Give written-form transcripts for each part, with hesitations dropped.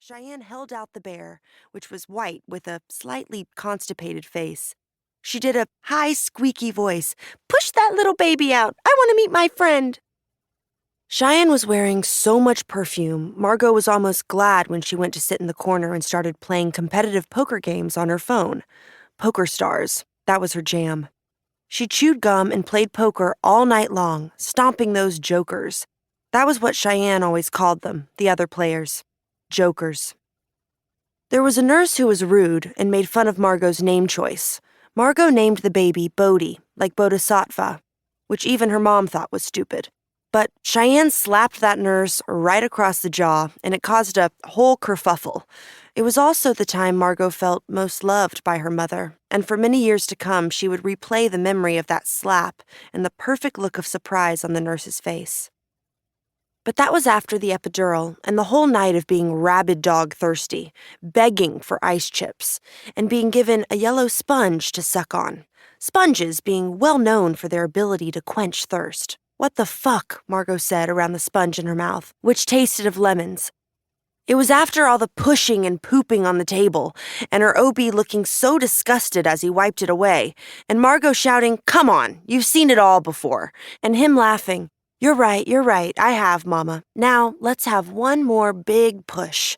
Cheyenne held out the bear, which was white with a slightly constipated face. She did a high, squeaky voice. "Push that little baby out. I want to meet my friend." Cheyenne was wearing so much perfume, Margo was almost glad when she went to sit in the corner and started playing competitive poker games on her phone. Poker Stars, that was her jam. She chewed gum and played poker all night long, stomping those jokers. That was what Cheyenne always called them, the other players. Jokers. There was a nurse who was rude and made fun of Margo's name choice. Margo named the baby Bodhi, like Bodhisattva, which even her mom thought was stupid. But Cheyenne slapped that nurse right across the jaw, and it caused a whole kerfuffle. It was also the time Margo felt most loved by her mother, and for many years to come, she would replay the memory of that slap and the perfect look of surprise on the nurse's face. But that was after the epidural and the whole night of being rabid dog thirsty, begging for ice chips, and being given a yellow sponge to suck on. Sponges being well known for their ability to quench thirst. "What the fuck," Margo said around the sponge in her mouth, which tasted of lemons. It was after all the pushing and pooping on the table, and her OB looking so disgusted as he wiped it away, and Margo shouting, "Come on, you've seen it all before," and him laughing, you're right, I have, Mama. Now, let's have one more big push."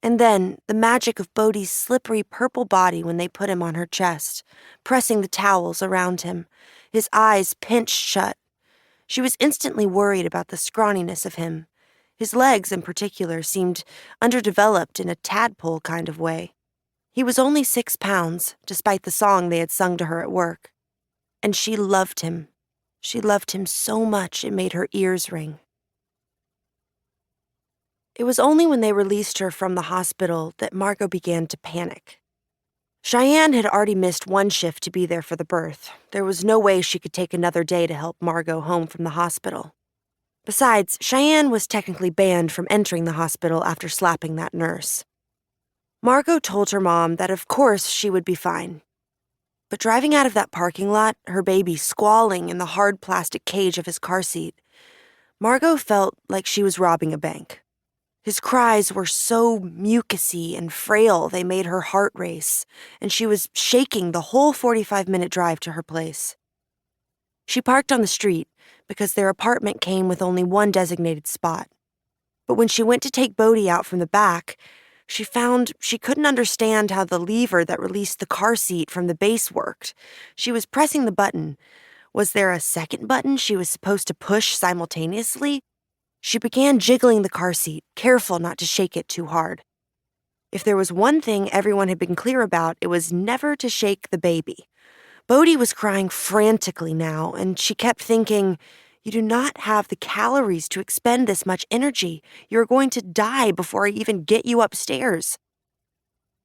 And then, the magic of Bodhi's slippery purple body when they put him on her chest, pressing the towels around him, his eyes pinched shut. She was instantly worried about the scrawniness of him. His legs, in particular, seemed underdeveloped in a tadpole kind of way. He was only 6 pounds, despite the song they had sung to her at work. And she loved him. She loved him so much it made her ears ring. It was only when they released her from the hospital that Margo began to panic. Cheyenne had already missed one shift to be there for the birth. There was no way she could take another day to help Margo home from the hospital. Besides, Cheyenne was technically banned from entering the hospital after slapping that nurse. Margo told her mom that of course she would be fine. But driving out of that parking lot, her baby squalling in the hard plastic cage of his car seat, Margo felt like she was robbing a bank. His cries were so mucusy and frail they made her heart race, and she was shaking the whole 45-minute drive to her place. She parked on the street because their apartment came with only one designated spot. But when she went to take Bodhi out from the back, she found she couldn't understand how the lever that released the car seat from the base worked. She was pressing the button. Was there a second button she was supposed to push simultaneously? She began jiggling the car seat, careful not to shake it too hard. If there was one thing everyone had been clear about, it was never to shake the baby. Bodhi was crying frantically now, and she kept thinking, "You do not have the calories to expend this much energy. You're going to die before I even get you upstairs."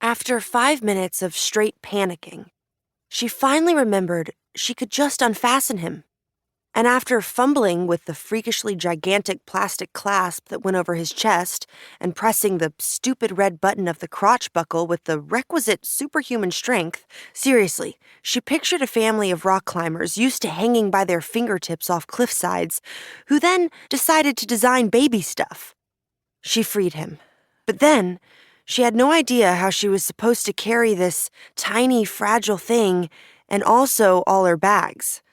After 5 minutes of straight panicking, she finally remembered she could just unfasten him. And after fumbling with the freakishly gigantic plastic clasp that went over his chest and pressing the stupid red button of the crotch buckle with the requisite superhuman strength, seriously, she pictured a family of rock climbers used to hanging by their fingertips off cliff sides, who then decided to design baby stuff. She freed him. But then, she had no idea how she was supposed to carry this tiny, fragile thing and also all her bags.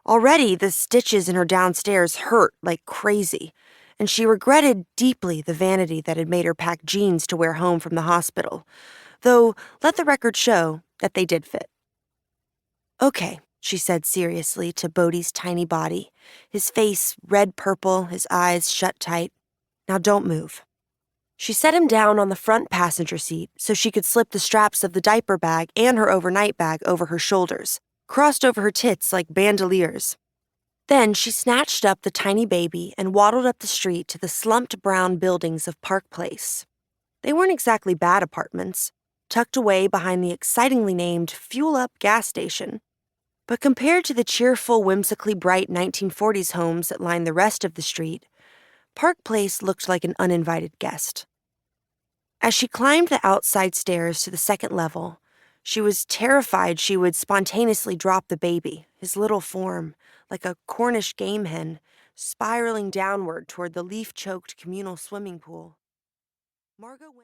Already, the stitches in her downstairs hurt like crazy, and she regretted deeply the vanity that had made her pack jeans to wear home from the hospital, though let the record show that they did fit. "Okay," she said seriously to Bodhi's tiny body, his face red-purple, his eyes shut tight. "Now don't move." She set him down on the front passenger seat so she could slip the straps of the diaper bag and her overnight bag over her shoulders, crossed over her tits like bandoliers. Then she snatched up the tiny baby and waddled up the street to the slumped brown buildings of Park Place. They weren't exactly bad apartments, tucked away behind the excitingly named Fuel Up gas station. But compared to the cheerful, whimsically bright 1940s homes that lined the rest of the street, Park Place looked like an uninvited guest. As she climbed the outside stairs to the second level, she was terrified she would spontaneously drop the baby, his little form, like a Cornish game hen, spiraling downward toward the leaf-choked communal swimming pool. Margo went